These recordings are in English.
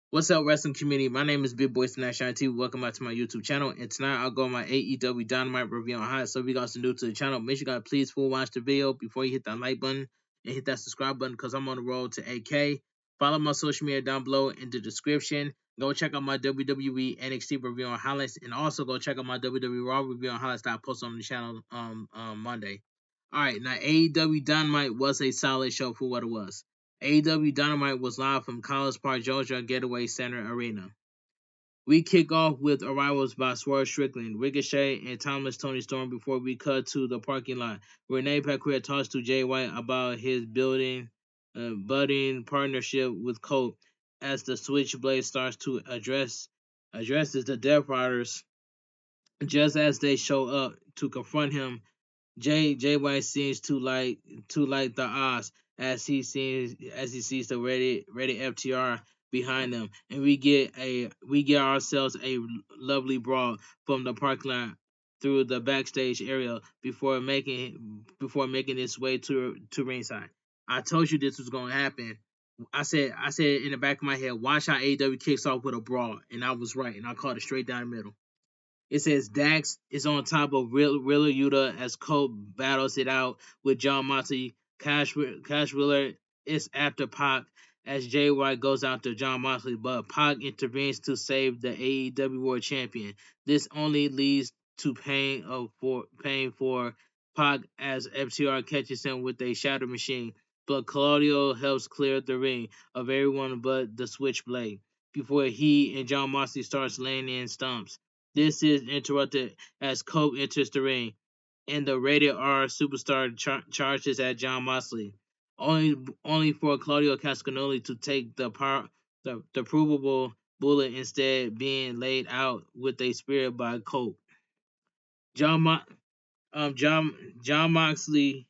What's up, wrestling community? My name is Bigboysnacksjonnytv. Welcome back to my YouTube channel. And tonight I'll go on my AEW Dynamite review on highlights. So if you guys are new to the channel, make sure you guys please full watch the video before you hit that like button and hit that subscribe button because I'm on the road to 8K. Follow my social media down below in the description. Go check out my WWE NXT review on highlights, and also go check out my WWE Raw review on highlights that I post on the channel Monday. All right, now AEW Dynamite was a solid show for what it was. AEW Dynamite was live from College Park, Georgia Getaway Center Arena. We kick off with arrivals by Swerve Strickland, Ricochet, and Thomas Tony Storm before we cut to the parking lot. Renee Paquette talks to Jay White about his budding partnership with Colt as the Switchblade starts to addresses the Death Riders just as they show up to confront him. Jay White seems to like the odds as he sees the ready FTR behind them, and we get ourselves a lovely brawl from the parking lot through the backstage area before making its way to ringside. I told you this was gonna happen. I said in the back of my head, watch how AEW kicks off with a brawl, and I was right, and I called it straight down the middle. It says Dax is on top of Wheeler Yuta as Colt battles it out with John Moxley. Cash Wheeler is after Pac as Jay White goes after John Moxley, but Pac intervenes to save the AEW World Champion. This only leads to pain for Pac as FTR catches him with a shatter machine, but Claudio helps clear the ring of everyone but the Switchblade before he and John Moxley starts laying in stumps. This is interrupted as Coke enters the ring, and the rated R superstar charges at John Moxley, only for Claudio Castagnoli to take the provable bullet instead being laid out with a spear by Coke. John Mo- John Moxley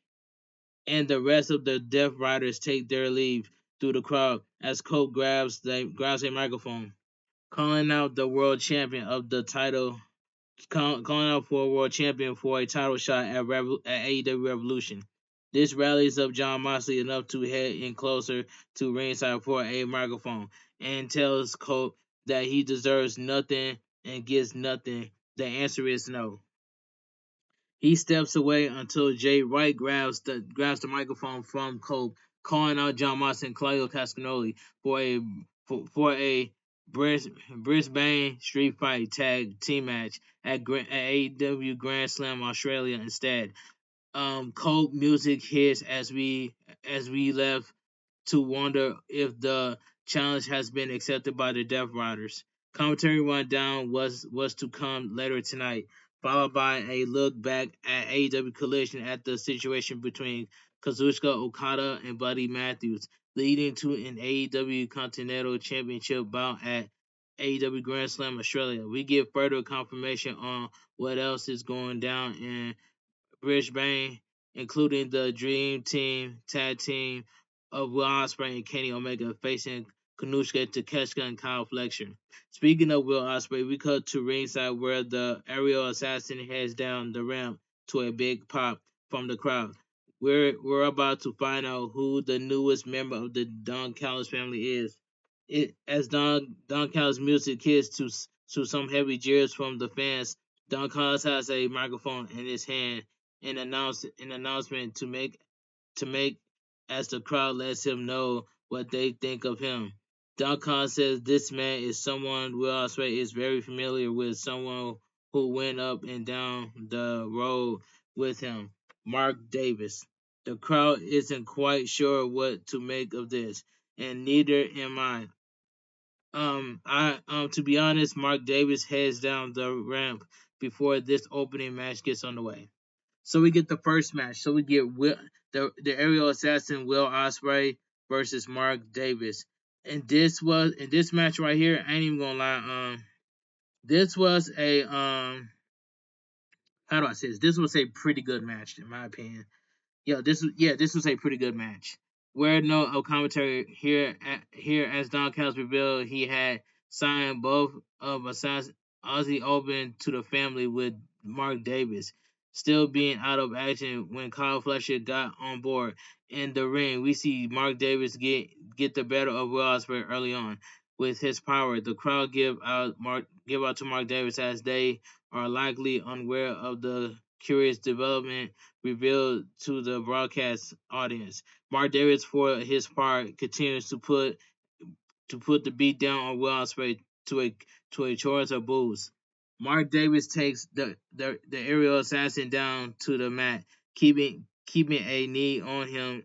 and the rest of the Death Riders take their leave through the crowd as Coke grabs a microphone, calling out the world champion of the title calling out for a world champion for a title shot at AEW Revolution. This rallies up John Moxley enough to head in closer to ringside for a microphone and tells Colt that he deserves nothing and gets nothing. The answer is no. He steps away until Jay Wright grabs the microphone from Colt, calling out John Moxley and Claudio Castagnoli for a Brisbane Street Fight Tag Team match at AEW Grand Slam Australia instead. Colt music hits as we left to wonder if the challenge has been accepted by the Death Riders. Commentary rundown was to come later tonight, followed by a look back at AEW Collision at the situation between Kazuchika Okada and Buddy Matthews, leading to an AEW Continental Championship bout at AEW Grand Slam Australia. We get further confirmation on what else is going down in Brisbane, including the Dream Team tag team of Will Ospreay and Kenny Omega facing Kanushka Takeshita and Kyle Fletcher. Speaking of Will Ospreay, we cut to ringside where the aerial assassin heads down the ramp to a big pop from the crowd. We're about to find out who the newest member of the Don Callis family is. As Don Callis' music hits to some heavy jeers from the fans, Don Callis has a microphone in his hand and an announcement to make as the crowd lets him know what they think of him. Don Callis says this man is someone Will Ospreay is very familiar with, someone who went up and down the road with him, Mark Davis. The crowd isn't quite sure what to make of this, and neither am I. To be honest, Mark Davis heads down the ramp before this opening match gets underway. So we get the first match. So we get the aerial assassin Will Ospreay versus Mark Davis. And this match right here, I ain't even gonna lie, this was a how do I say this? This was a pretty good match in my opinion. This was a pretty good match. Where no commentary here as Don Callis revealed he had signed both of Ozzy Open to the family with Mark Davis still being out of action when Kyle Fletcher got on board. In the ring, we see Mark Davis get the better of Will Ospreay early on. with his power. The crowd give out to Mark Davis as they are likely unaware of the curious development revealed to the broadcast audience. Mark Davis, for his part, continues to put the beat down on Will Ospreay to a chorus of boos. Mark Davis takes the aerial assassin down to the mat, keeping a knee on him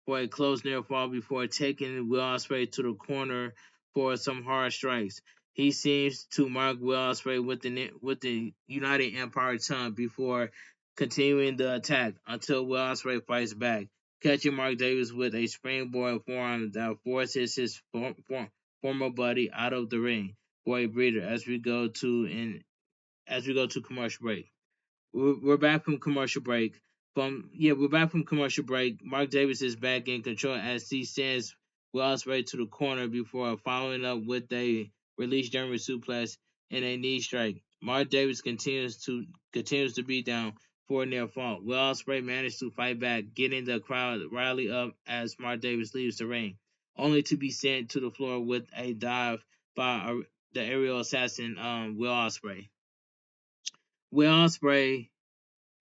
for a close near fall before taking Will Ospreay to the corner for some hard strikes. He seems to mark Will Ospreay with the United Empire tongue before continuing the attack until Will Ospreay fights back, catching Mark Davis with a springboard forearm that forces his former buddy out of the ring for a breather as we go to commercial break. We're back from commercial break. We're back from commercial break. Mark Davis is back in control as he sends Will Ospreay to the corner before following up with a release German suplex and a knee strike. Mark Davis continues to beat down for a near fall. Will Ospreay managed to fight back, getting the crowd rally up as Mark Davis leaves the ring, only to be sent to the floor with a dive by the aerial assassin Will Ospreay. Will Ospreay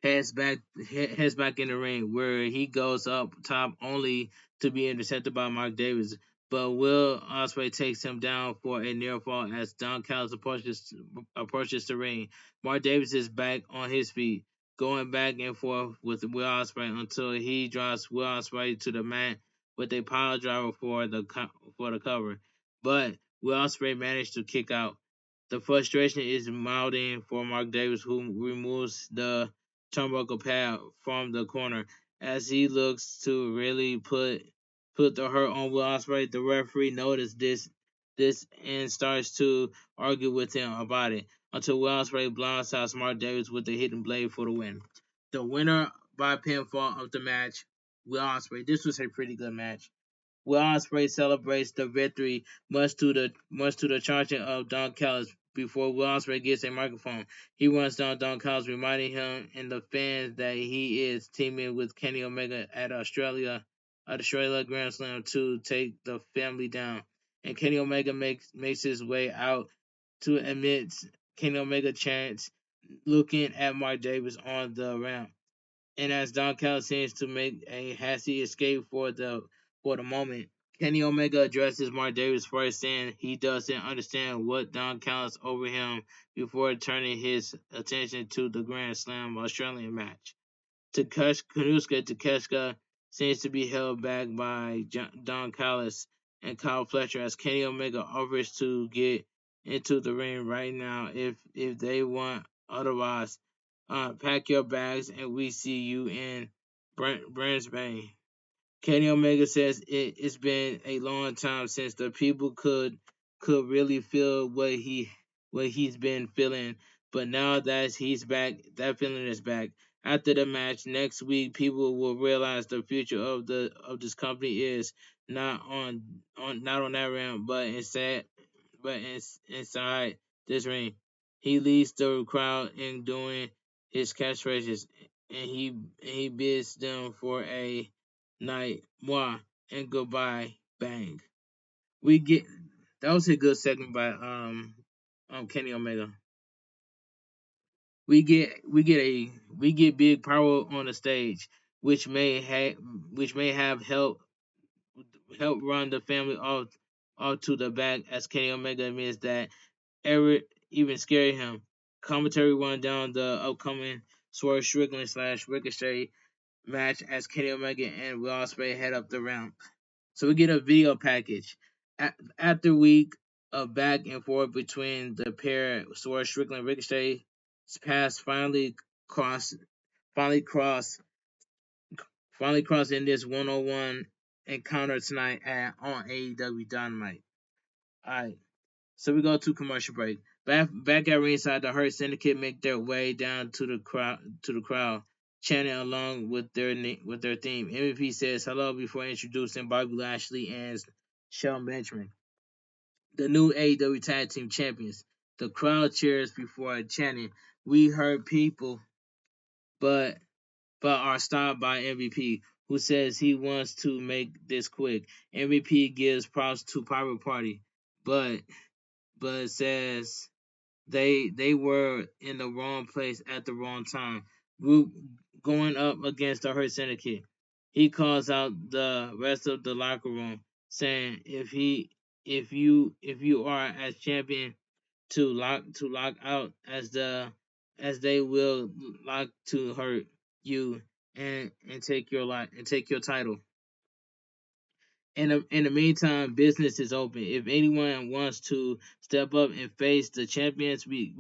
heads back in the ring where he goes up top only to be intercepted by Mark Davis. But Will Ospreay takes him down for a near fall as Don Callis approaches the ring. Mark Davis is back on his feet, going back and forth with Will Ospreay until he drops Will Ospreay to the mat with a pile driver for the cover. But Will Ospreay managed to kick out. The frustration is mounting for Mark Davis, who removes the turnbuckle pad from the corner as he looks to really put the hurt on Will Ospreay. The referee noticed this and starts to argue with him about it until Will Ospreay blindsides Mark Davis with the hidden blade for the win. The winner by pinfall of the match, Will Ospreay. This was a pretty good match. Will Ospreay celebrates the victory much to the charging of Don Callis before Will Ospreay gets a microphone. He runs down Don Callis, reminding him and the fans that he is teaming with Kenny Omega at Australia Grand Slam to take the family down. And Kenny Omega makes his way out to admit Kenny Omega chants, looking at Mark Davis on the ramp. And as Don Callis seems to make a hasty escape for the moment, Kenny Omega addresses Mark Davis first, saying he doesn't understand what Don Callis over him before turning his attention to the Grand Slam Australian match. Kanuska Takeshita seems to be held back by Don Callis and Kyle Fletcher as Kenny Omega offers to get into the ring right now if they want. Otherwise, pack your bags and we see you in Brisbane. Kenny Omega says it's been a long time since the people could really feel what he's been feeling, but now that he's back, that feeling is back. After the match next week, people will realize the future of this company is not on that realm, but inside this ring. He leads the crowd in doing his catchphrases, and he bids them for a night, moi, and goodbye, bang. We get that was a good segment by Kenny Omega. We get big power on the stage, which may have help run the family off to the back as Kenny Omega admits that Eric even scared him. Commentary run down the upcoming Swerve Strickland / Ricochet match as Kenny Omega and Will Ospreay head up the ramp. So we get a video package. After a week of back and forth between the pair, Swerve Strickland and Ricochet's paths finally cross in this one-on-one encounter tonight on AEW Dynamite. Alright, so we go to commercial break. Back at ringside, the Hurt Syndicate make their way down to the crowd, chanting along with their theme. MVP says hello before introducing Bobby Lashley and Shelton Benjamin, the new AEW Tag Team Champions. The crowd cheers before chanting, "We heard people," but are stopped by MVP, who says he wants to make this quick. MVP gives props to Private Party, but it says they were in the wrong place at the wrong time. Group going up against the Hurt Syndicate. He calls out the rest of the locker room, saying if you are as champion to lock out as they will lock to hurt you and take your title. In the meantime, business is open. If anyone wants to step up and face the champions, we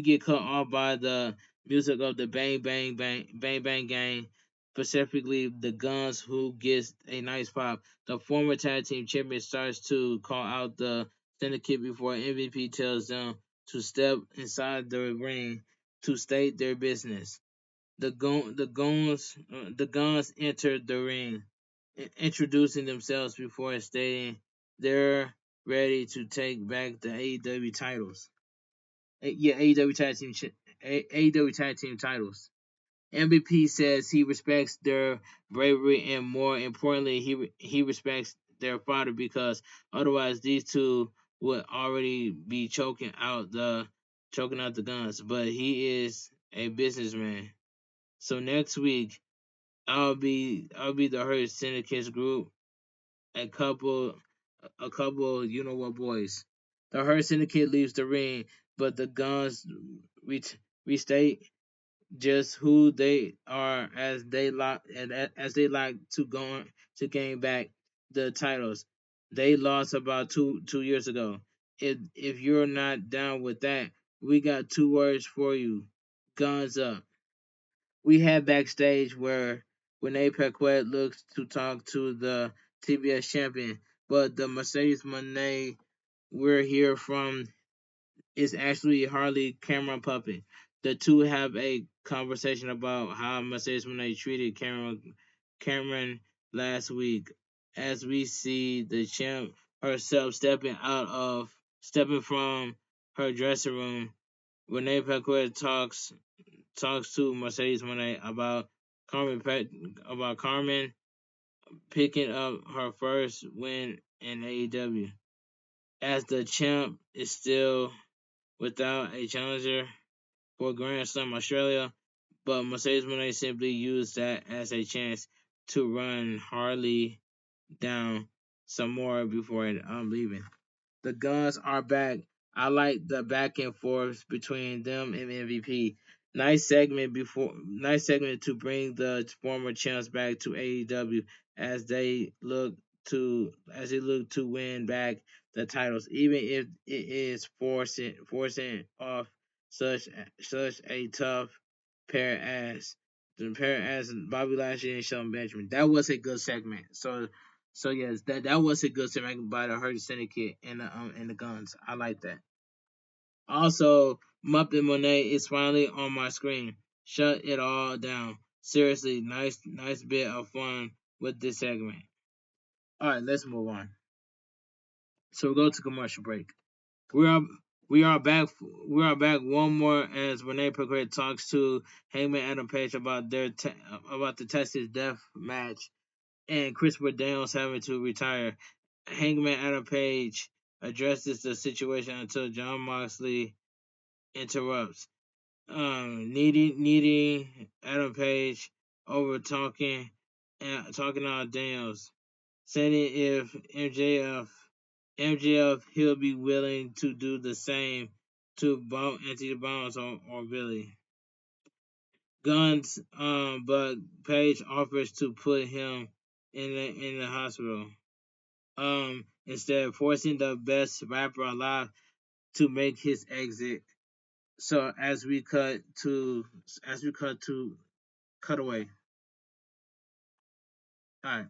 get cut off by the music of the bang bang gang, specifically the Guns, who gets a nice pop. The former tag team champion starts to call out the Syndicate before MVP tells them to step inside the ring to state their business. The Guns entered the ring, introducing themselves before stating they're ready to take back the AEW titles. Yeah, AEW tag team titles. MVP says he respects their bravery and more importantly, he respects their father because otherwise these two would already be choking out the Guns. But he is a businessman. So next week I'll be the Hurt Syndicate's group, a couple you know what boys. The Hurt Syndicate leaves the ring, but the Guns restate just who they are as they like to go to gain back the titles they lost about 2 years ago. If you're not down with that, we got two words for you: guns up. We had backstage where Renee Paquette looks to talk to the TBS champion, but the Mercedes Monet we're here from is actually Harley Cameron puppet. The two have a conversation about how Mercedes Monet treated Cameron last week, as we see the champ herself stepping from her dressing room. Renee Paquette talks to Mercedes Monet about Carmen picking up her first win in AEW, as the champ is still without a challenger for Grand Slam Australia, but Mercedes Monet simply used that as a chance to run Harley down some more before leaving. The Guns are back. I like the back and forth between them and MVP. Nice segment to bring the former champs back to AEW as they look to win back the titles, even if it is forcing off such a tough pair as Bobby Lashley and Shelton Benjamin. That was a good segment. So yes, that was a good segment by the Hurt Syndicate and the Guns. I like that. Also, Muppet Monet is finally on my screen. Shut it all down. Seriously, nice bit of fun with this segment. All right, let's move on. So we go to commercial break. We are we are back. We are back one more as Renee Paquette talks to Hangman Adam Page about about the Texas Death Match and Christopher Daniels having to retire. Hangman Adam Page addresses the situation until John Moxley interrupts. Needy Adam Page over talking on Daniels, saying if MJF he'll be willing to do the same to Anthony Bones or Billy Guns, but Page offers to put him in the hospital. Instead forcing the best rapper alive to make his exit. So as we cut away. Alright.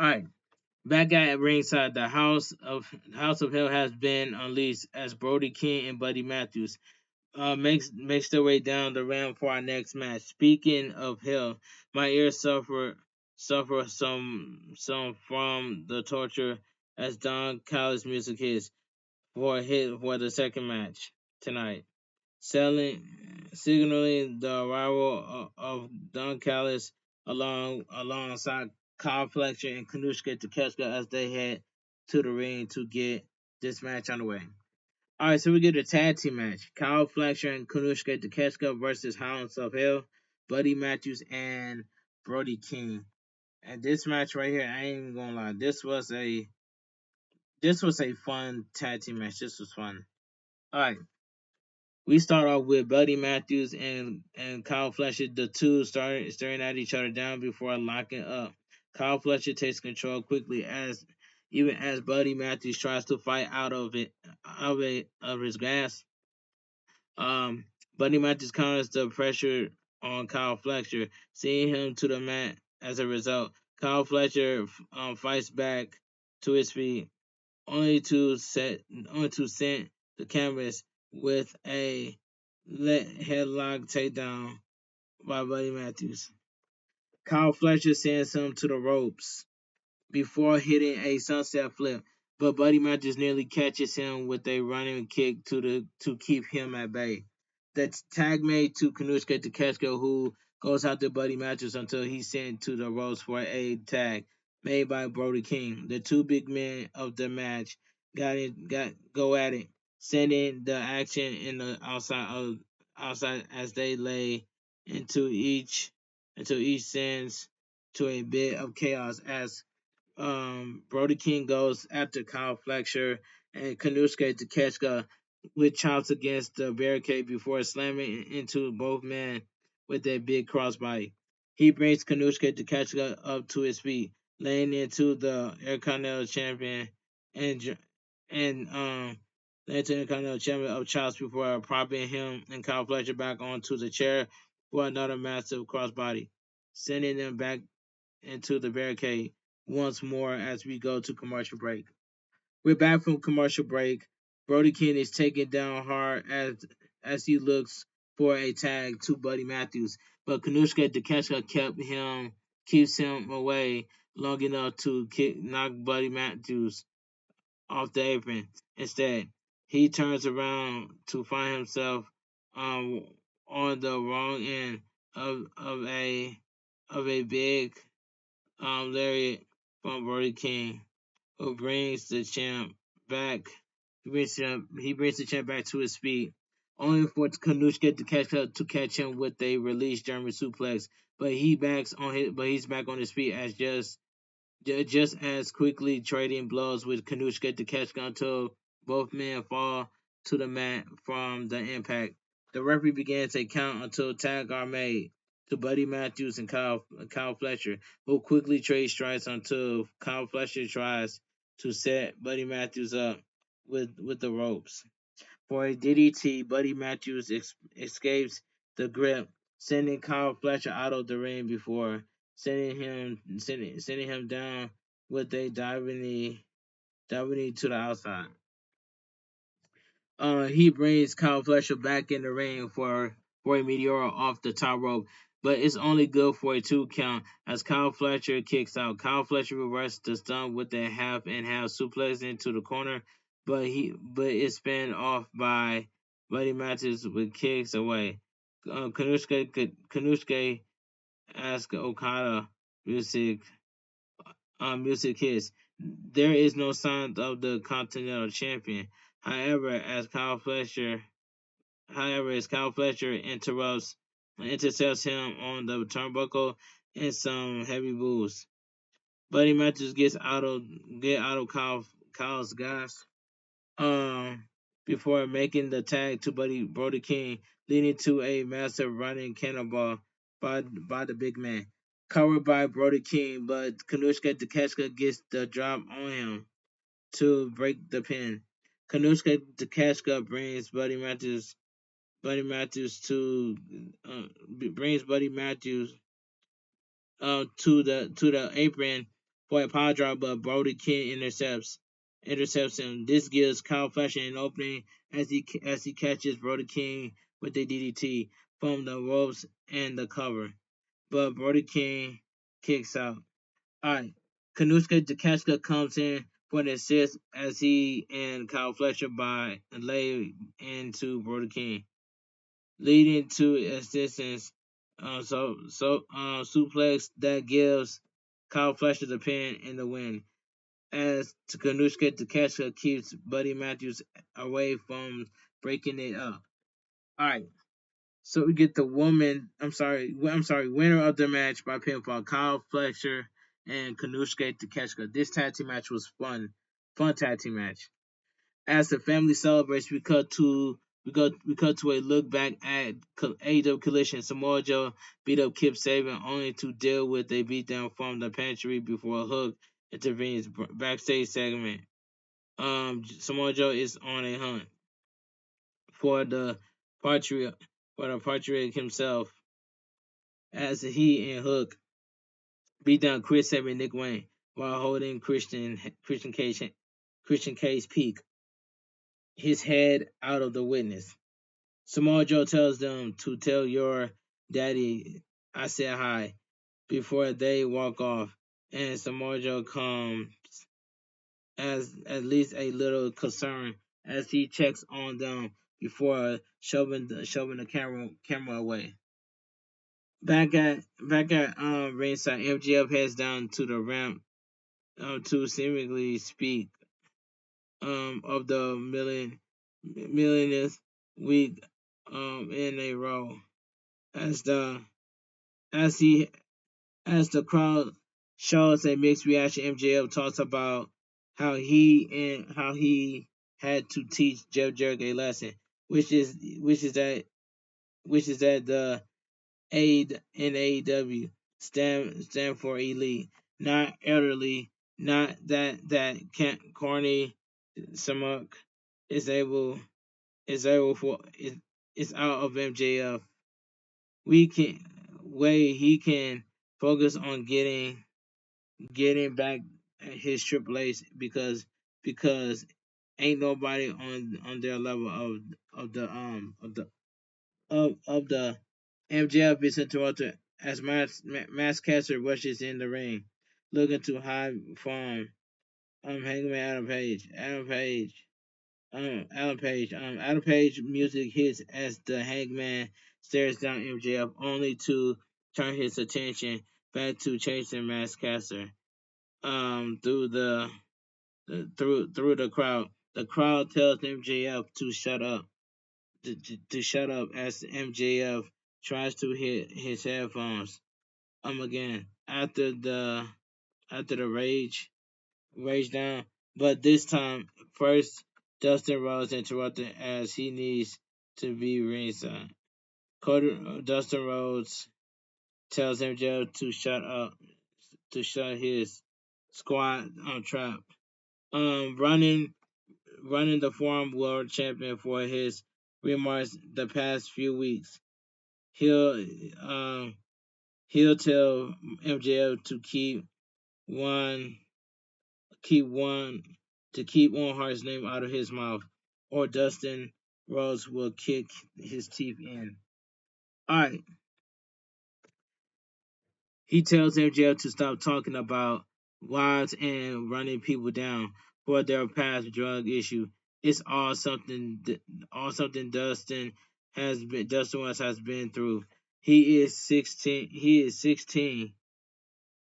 Alright. Back at ringside, the House of Hell has been unleashed as Brody King and Buddy Matthews makes their way down the ramp for our next match. Speaking of hell, my ears suffer some from the torture as Don Callis music hits for the second match tonight, signaling the arrival of Don Callis alongside Kyle Fletcher and Kanushka Takeshita as they head to the ring to get this match on the way. All right, so we get a tag team match: Kyle Fletcher and Kanushka Takeshita versus Hounds of Hell, Buddy Matthews and Brody King. And this match right here, I ain't even gonna lie, this was a fun tag team match. This was fun. All right, we start off with Buddy Matthews and Kyle Fletcher. The two started staring at each other down before locking up. Kyle Fletcher takes control quickly even as Buddy Matthews tries to fight out of his grasp. Um, Buddy Matthews counters the pressure on Kyle Fletcher, seeing him to the mat. As a result, Kyle Fletcher fights back to his feet, only to send the canvas with a headlock takedown by Buddy Matthews. Kyle Fletcher sends him to the ropes before hitting a sunset flip, but Buddy Matthews nearly catches him with a running kick to keep him at bay. That's tag made to Kanushka Takeshita, who goes after Buddy Matthews until he's sent to the ropes for a tag made by Brody King. The two big men of the match got go at it, sending the action in the outside as they lay into each until each sends to a bit of chaos as Brody King goes after Kyle Fletcher and Kanushka Takeshita with chops against the barricade before slamming into both men with a big crossbody. He brings Kanushka Takeshita up to his feet, laying into the Intercontinental Champion and laying to the Intercontinental Champion of chops before propping him and Kyle Fletcher back onto the chair for another massive crossbody, sending them back into the barricade once more as we go to commercial break. We're back from commercial break. Brody King is taken down hard as he looks for a tag to Buddy Matthews, but Kanushka Takeshita keeps him away long enough to knock Buddy Matthews off the apron. Instead, he turns around to find himself um, on the wrong end of a big lariat from Brody King, who brings the champ back. He brings the champ back to his feet, only for Kanushka to catch him with a released German suplex. But he's back on his feet as just as quickly trading blows with Kanushka Takeshita until both men fall to the mat from the impact. The referee begins a count until tag are made to Buddy Matthews and Kyle Fletcher, who quickly trade strikes until Kyle Fletcher tries to set Buddy Matthews up with the ropes. For a DDT, Buddy Matthews escapes the grip, sending Kyle Fletcher out of the ring before sending him down with a diving knee to the outside. He brings Kyle Fletcher back in the ring for a meteor off the top rope, but it's only good for a 2 count as Kyle Fletcher kicks out. Kyle Fletcher reverses the stunt with a half and half suplex into the corner, but it's spun off by Buddy Matthews with kicks away. Kanushka asks Okada music music hits. There is no sign of the Continental Champion. However, as Kyle Fletcher intercepts him on the turnbuckle and some heavy boost. Buddy Matthews get out of Kyle's gas um before making the tag to Brody King, leading to a massive running cannonball by the big man. Covered by Brody King, but Kanushka Takeshita gets the drop on him to break the pin. Kanushka Takeshita Buddy Matthews to brings Buddy Matthews to the apron for a power drop, but Brody King intercepts him. This gives Kyle Fletcher an opening as he catches Brody King with a DDT from the ropes and the cover, but Brody King kicks out. Alright, Kanushka Takeshita comes in for an assist as he and Kyle Fletcher lay into Brody King, leading to assistance. Suplex that gives Kyle Fletcher the pin in the win. as Kanushka Takeshita keeps Buddy Matthews away from breaking it up. All right. So we get the winner of the match by pinfall, Kyle Fletcher and Kanushka Takeshita. This tag team match was fun tag team match. As the family celebrates, we cut to a look back at AEW Collision. Samoa Joe beat up Kip Sabian only to deal with a beatdown from the pantry before Hook intervenes backstage segment. Samoa Joe is on a hunt for the patriot himself as he and Hook beat down Chris Sabian and Nick Wayne while holding Christian Case Peak his head out of the witness. Samoa Joe tells them to tell your daddy I said hi before they walk off, and Samoa Joe comes as at least a little concerned as he checks on them before shoving the camera away. Back at ringside, MGF heads down to the ramp to seemingly speak of the millionth week in a row as the as he as the crowd shows a mixed reaction. MJF talks about how he had to teach Jeff Jarrett a lesson, which is that the aid in AEW stand for elite, not elderly, not that can't corny Samuk is able for is out of MJF. We can way he can focus on getting back his Triple H because ain't nobody on their level of the MJF is interrupted as Mass Caster rushes in the ring, looking to hide from Hangman Adam Page music hits as the Hangman stares down MJF, only to turn his attention back to chasing Mass Caster. Through the crowd. The crowd tells MJF to shut up. To shut up as MJF tries to hit his headphones. Again after the rage down, but this time first Dustin Rhodes interrupted as he needs to be ringside. Dustin Rhodes tells MJF to shut up, to shut his squad on trap. Running the former world champion for his remarks the past few weeks. He'll um he'll tell MJF to one keep Owen Hart's name out of his mouth, or Dustin Rhodes will kick his teeth in. Alright. He tells MJF to stop talking about wives and running people down for their past drug issue. It's all something Dustin West has been through. He is 16. He is 16.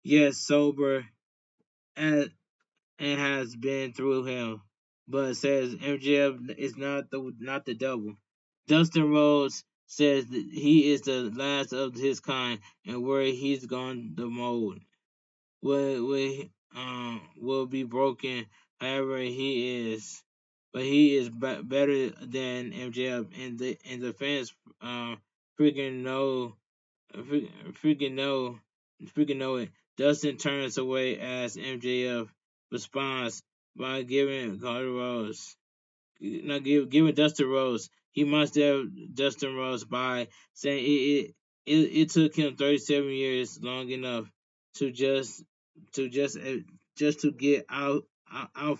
Yes, sober and has been through hell, but says MJF is not the devil. Dustin Rhodes says that he is the last of his kind, and where he's gone, the mold will be broken. However, he is, but he is better than MJF, and the fans freaking know, freaking know, freaking know it. Dustin turns away as MJF responds by giving Carter Rose, not giving Dustin Rose. He must have Dustin Rose by saying it took him 37 years, long enough to to just uh, just to get out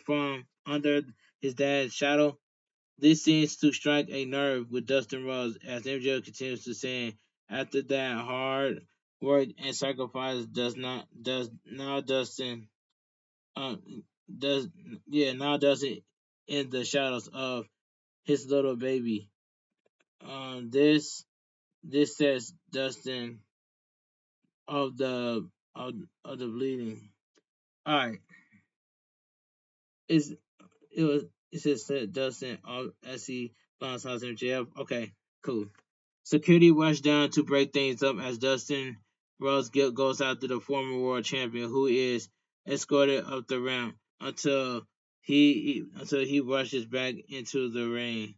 from under his dad's shadow. This seems to strike a nerve with Dustin Rose as MJF continues to say, after that hard work and sacrifice does now Dustin uh, does now Dustin in the shadows of his little baby. This sets Dustin of the of the bleeding. All right. is it says that Dustin SC Blonde's house MJF. Okay, cool. Security rushed down to break things up as Dustin Rhodes goes after the former world champion, who is escorted up the ramp until he rushes back into the ring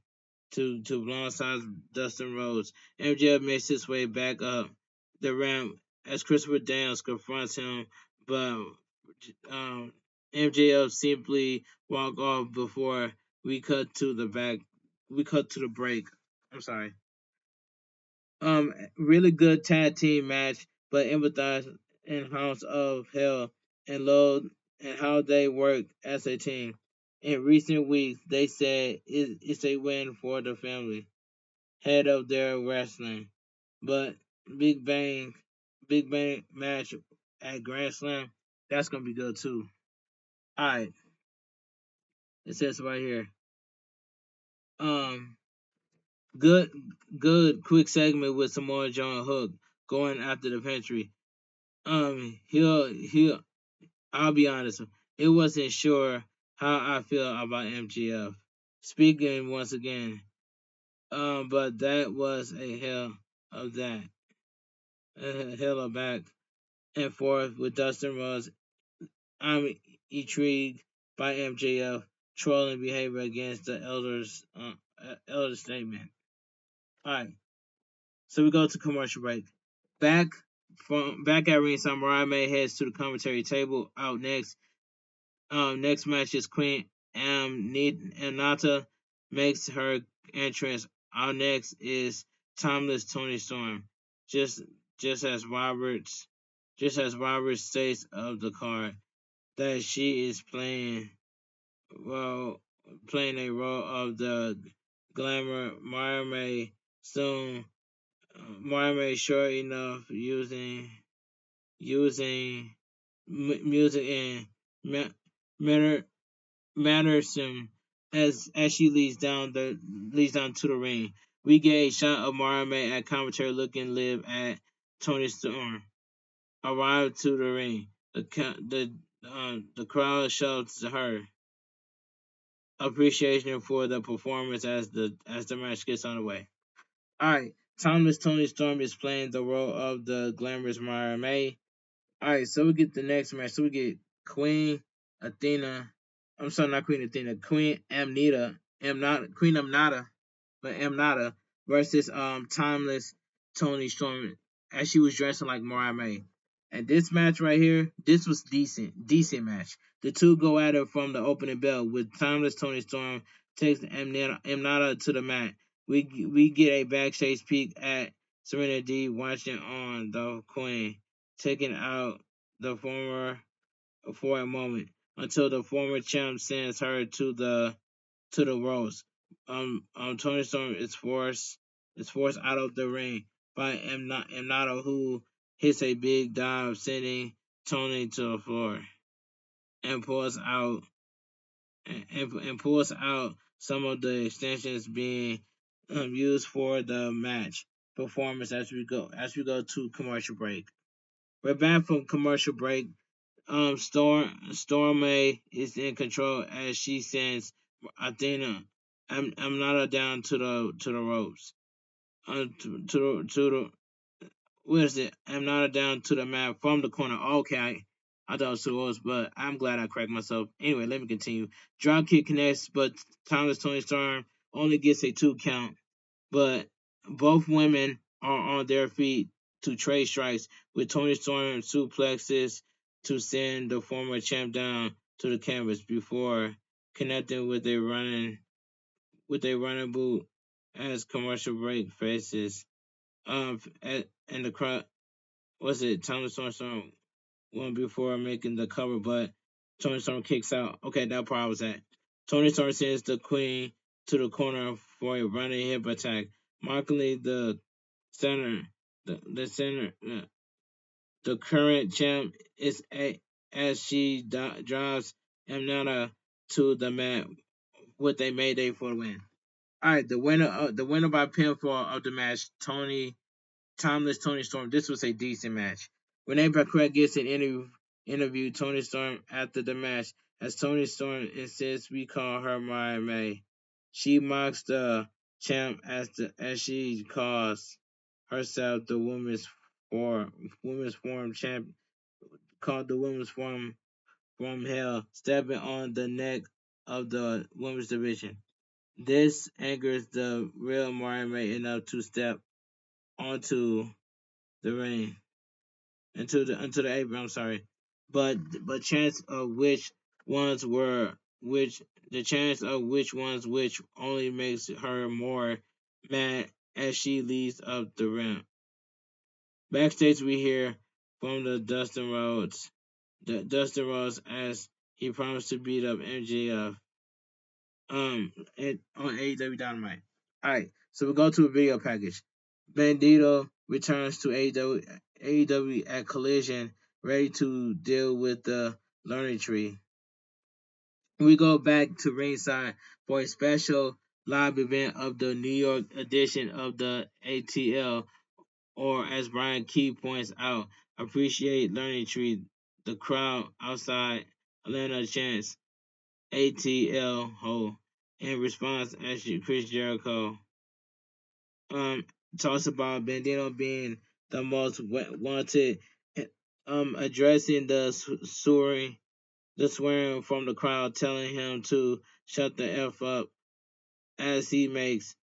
to blindside Dustin Rhodes. MJF makes his way back up the ramp as Christopher Daniels confronts him, but um, MJF simply walk off before we cut to the back. We cut to the break. I'm sorry. Really good tag team match, but empathize in House of Hell and Load and how they work as a team. In recent weeks, they said it's a win for the family, head of their wrestling. But Big Bang, Big Bang match at Grand Slam, that's gonna be good too. All right, it says right here. Um, good, good, quick segment with Samoa Joe and Hook going after the pantry. He'll. I'll be honest. It wasn't sure how I feel about MGF. Speaking once again, but that was a hell of that, a hell of back and forth with Dustin Rhodes. I'm intrigued by MJF trolling behavior against the elders, elder statement. All right, so we go to commercial break. Back back at ringside, Mariah May heads to the commentary table. Out next, next match is Queen Nata makes her entrance. Out next is Timeless Tony Storm. Just just as Roberts states of the card that she is well playing a role of the glamour. Mariah May sure enough using music and manner mannerism as she leads down to the ring. We get a shot of Mariah May at commentary looking live at Tony Storm arrive to the ring. The crowd shouts to her appreciation for the performance as the match gets underway. Alright, Thomas Tony Storm is playing the role of the glamorous Mariah May. Alright, so we get the next match. So we get Queen Athena. I'm sorry, not Queen Athena. Queen Amnita. Queen Amnata, but Amnata versus Timeless Tony Storm as she was dressing like Mariah May. And this match right here, this was decent match. The two go at it from the opening bell with Timeless Tony Storm takes Amnata to the mat. We get a backstage peek at Serena D watching on the Queen taking out the former for a moment until the former champ sends her to the ropes. Tony Storm is forced out of the ring by Emnato, who hits a big dive, sending Tony to the floor and pulls out some of the extensions being used for the match performance as we go to commercial break. We're back from commercial break. Stormy is in control as she sends Athena. I'm not down to the ropes. To the what is it? I'm not down to the mat from the corner. Okay, I thought it was two ropes, but I'm glad I corrected myself. Anyway, let me continue. Dropkick connects, but Thomas Tony Storm only gets a 2 count. But both women are on their feet to trade strikes with Tony Storm suplexes to send the former champ down to the canvas before connecting with a running boot as commercial break faces. And the crowd was it Tony Storm one before making the cover, but Tony Storm kicks out. Okay, that part I was at. Tony Storm sends the Queen to the corner for a running hip attack, marking the center. The center. The current champ is as she drives Amnata to the mat with a Mayday for the win. All right, the winner by pinfall of the match, Timeless Tony Storm. This was a decent match. Renee Paquette gets an interview Tony Storm after the match as Tony Storm insists we call her Mariah May. She mocks the champ as she calls herself the women's forum champ, called the women's forum from hell, stepping on the neck of the women's division. This angers the real Mariah May enough to step onto the ring, into the apron. I'm sorry, but chance of which ones were which, the chance of which ones which only makes her more mad as she leads up the ramp. Backstage, we hear from Dustin Rhodes as he promised to beat up MJF on AEW Dynamite. Alright, so we go to a video package. Bandito returns to AEW at Collision, ready to deal with the learning tree. We go back to ringside for a special live event of the New York edition of the ATL, or as Brian Key points out, appreciate learning tree. The crowd outside Atlanta chants ATL ho in response as Chris Jericho talks about Bandito being the most wanted, addressing the swearing from the crowd, telling him to shut the F up as he makes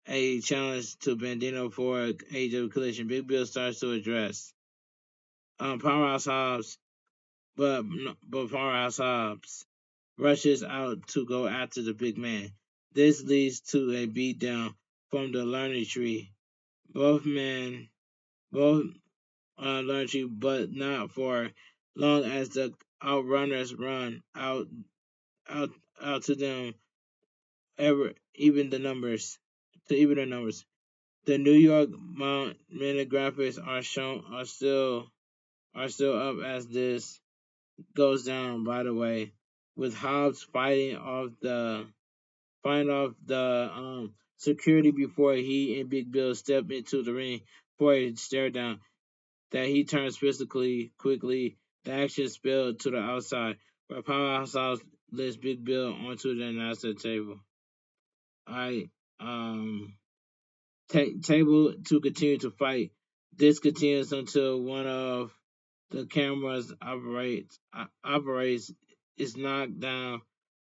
a challenge to Bandito for AEW Collision. Big Bill starts to address Powerhouse Hobbs, but Powerhouse Hobbs rushes out to go after the big man. This leads to a beatdown from the learning tree. Both both learning tree, but not for long as the outrunners run out to them even the numbers to even the numbers. The New York Mount minute graphics are still up as this goes down, by the way, with Hobbs fighting off the security before he and Big Bill step into the ring for a stare down that he turns physically quickly. The action spilled to the outside, where Powerhouse Hobbs lifts Big Bill onto the announcer table. I table to continue to fight. This continues until one of the cameras operates is knocked down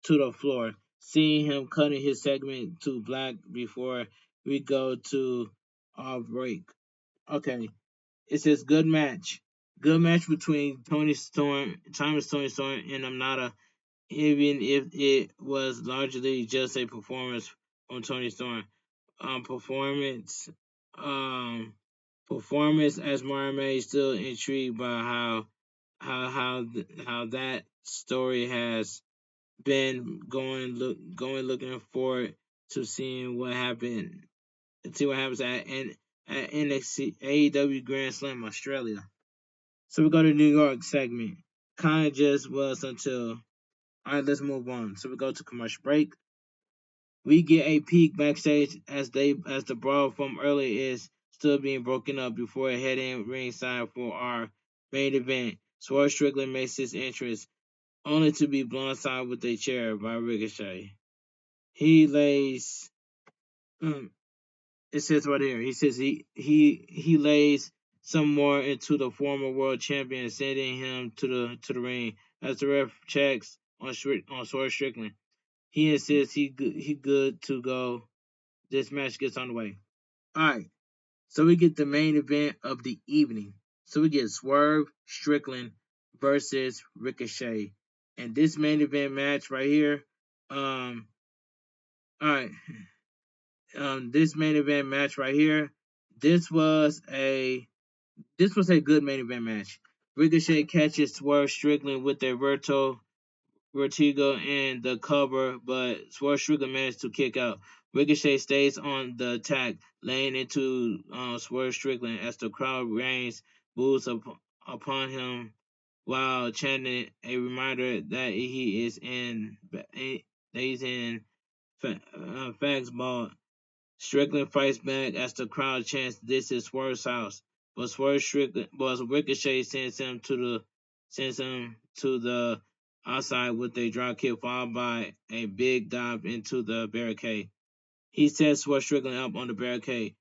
to the floor. Seeing him cutting his segment to black before we go to our break. Okay, it says good match. Good match between Thomas Tony Storm, and Amnata, even if it was largely just a performance from Tony Storm. Performance, um, performance as Marmay is still intrigued by how that story has been going looking forward to seeing what happened see what happens at NXT AEW Grand Slam Australia. So we go to New York segment. Kinda just was until alright, let's move on. So we go to commercial break. We get a peek backstage as the brawl from earlier is still being broken up before heading ringside for our main event. Swerve Strickland makes his entrance, only to be blindsided with a chair by Ricochet. He lays it says right here. He says he lays some more into the former world champion, sending him to the ring. As the ref checks on Swerve Strickland, he insists he good to go. This match gets on the way. All right, so we get the main event of the evening. So we get Swerve Strickland versus Ricochet, and this main event match right here. All right, this main event match right here. This was a good main event match. Ricochet catches Swerve Strickland with a Vertigo in the cover, but Swerve Strickland managed to kick out. Ricochet stays on the attack, laying into Swerve Strickland as the crowd rains boos upon him while chanting a reminder that he's in Fags Ball. Strickland fights back as the crowd chants, "This is Swerve's house." But Ricochet sends him to the outside with a drop kick followed by a big dive into the barricade. He sets Swerve Strickland up on the barricade,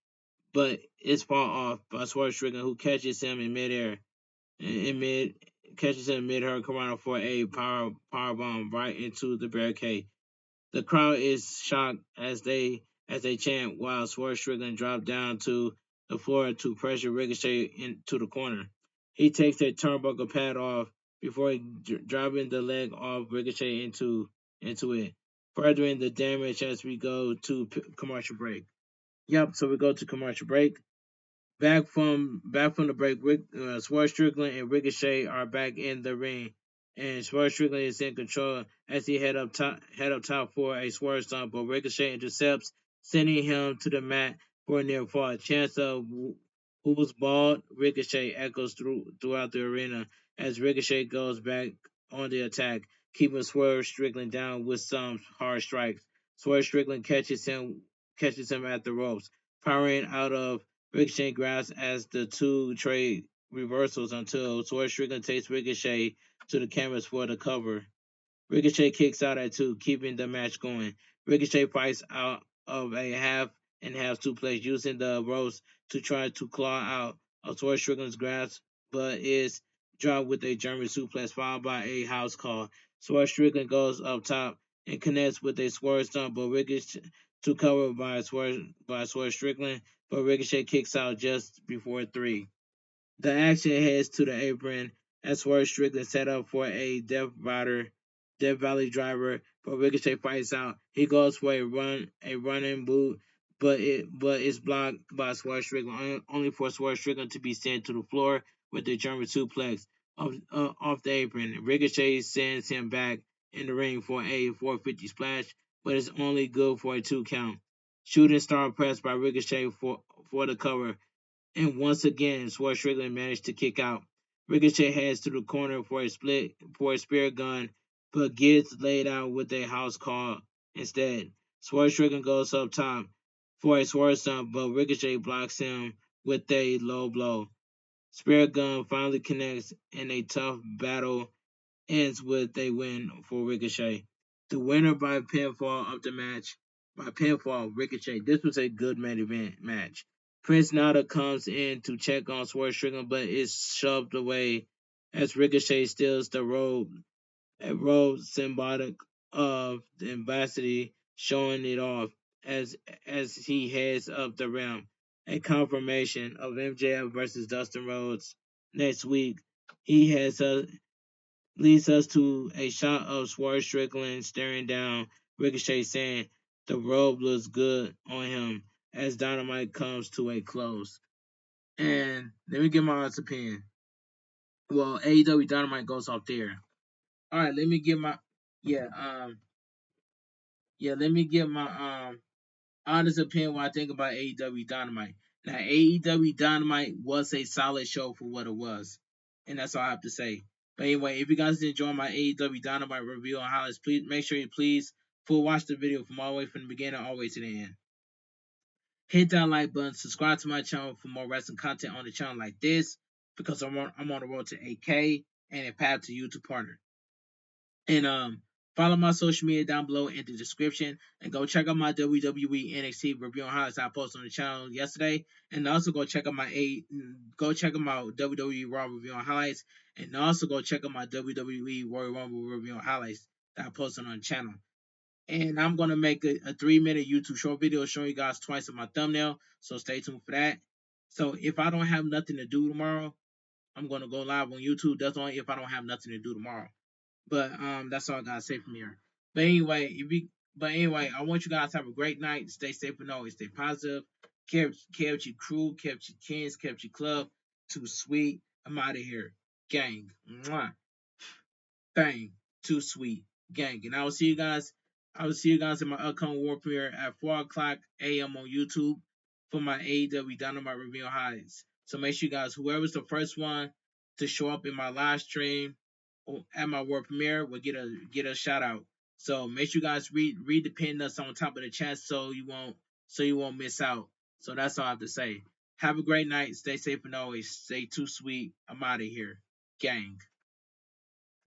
but it's far off by Swerve Strickland, who catches him in midair. In mid catches him mid hurricane for a power bomb right into the barricade. The crowd is shocked as they chant while Swerve Strickland drops down to the floor to pressure Ricochet into the corner. He takes a turnbuckle pad off before driving the leg off Ricochet into it, furthering the damage as we go to commercial break. Yep, so we go to commercial break. Back from the break, Swerve Strickland and Ricochet are back in the ring, and Swerve Strickland is in control as he head up top for a swerve stomp, but Ricochet intercepts, sending him to the mat for a near fall. Chance of who's bald Ricochet echoes throughout the arena as Ricochet goes back on the attack, keeping Swerve Strickland down with some hard strikes. Swerve Strickland catches him at the ropes, powering out of Ricochet grabs as the two trade reversals until Swerve Strickland takes Ricochet to the canvas for the cover. Ricochet kicks out at two, keeping the match going. Ricochet fights out of a half and half suplex using the ropes to try to claw out of Swerve Strickland's grasp, but is dropped with a German suplex followed by a house call. Swerve Strickland goes up top and connects with a swerve stomp, but Ricochet to cover by Swerve Strickland, but Ricochet kicks out just before three. The action heads to the apron as Swerve Strickland set up for a Death Valley driver, but Ricochet fights out. He goes for a running boot, but it's blocked by Swerve Strickland, only for Swerve Strickland to be sent to the floor with the German suplex off the apron. Ricochet sends him back in the ring for a 450 splash, but it's only good for a 2 count. Shooting star press by Ricochet for the cover, and once again, Swerve Strickland managed to kick out. Ricochet heads to the corner for a spear gun, but gets laid out with a house call instead. Swerve Strickland goes up top for a swerve stomp, but Ricochet blocks him with a low blow. Spear gun finally connects, and a tough battle ends with a win for Ricochet. The winner by pinfall, Ricochet. This was a good main event match. Prince Nana comes in to check on Swerve Strickland, but is shoved away as Ricochet steals the robe, a robe symbolic of the ambassador, showing it off as he heads up the ramp. A confirmation of MJF versus Dustin Rhodes next week. He has leads us to a shot of Swerve Strickland staring down Ricochet, saying the robe looks good on him as Dynamite comes to a close. And let me get my honest opinion. Well, AEW Dynamite goes off there. All right, let me get my yeah let me get my honest opinion what I think about AEW Dynamite. Now, AEW Dynamite was a solid show for what it was, and that's all I have to say. But anyway, if you guys enjoy my AEW Dynamite review on highlights, please make sure you full watch the video from all the way from the beginning all the way to the end. Hit that like button, subscribe to my channel for more wrestling content on the channel like this, because I'm on the road to 8K and a path to YouTube partner. And follow my social media down below in the description, and go check out my WWE NXT review on highlights I posted on the channel yesterday, and also go check out my WWE Raw review on highlights, and also go check out my WWE Royal Rumble review on highlights that I posted on the channel. And I'm gonna make a 3-minute YouTube short video showing you guys twice of my thumbnail, so stay tuned for that. So if I don't have nothing to do tomorrow, I'm gonna go live on YouTube. That's only if I don't have nothing to do tomorrow. But that's all I gotta say from here. But anyway, I want you guys to have a great night. Stay safe and always stay positive. Kept your crew, kept your kids, kept your club. Too sweet. I'm out of here. Gang. Mwah. Bang. Too sweet. Gang. And I will see you guys. I will see you guys in my upcoming war premiere at 4:00 a.m. on YouTube for my AEW Dynamite review highlights. So make sure you guys, whoever's the first one to show up in my live stream at my world premiere will get a shout out. So make sure you guys read the pin that's on top of the chat so you won't miss out. So that's all I have to say. Have a great night. Stay safe and always stay too sweet. I'm out of here. Gang.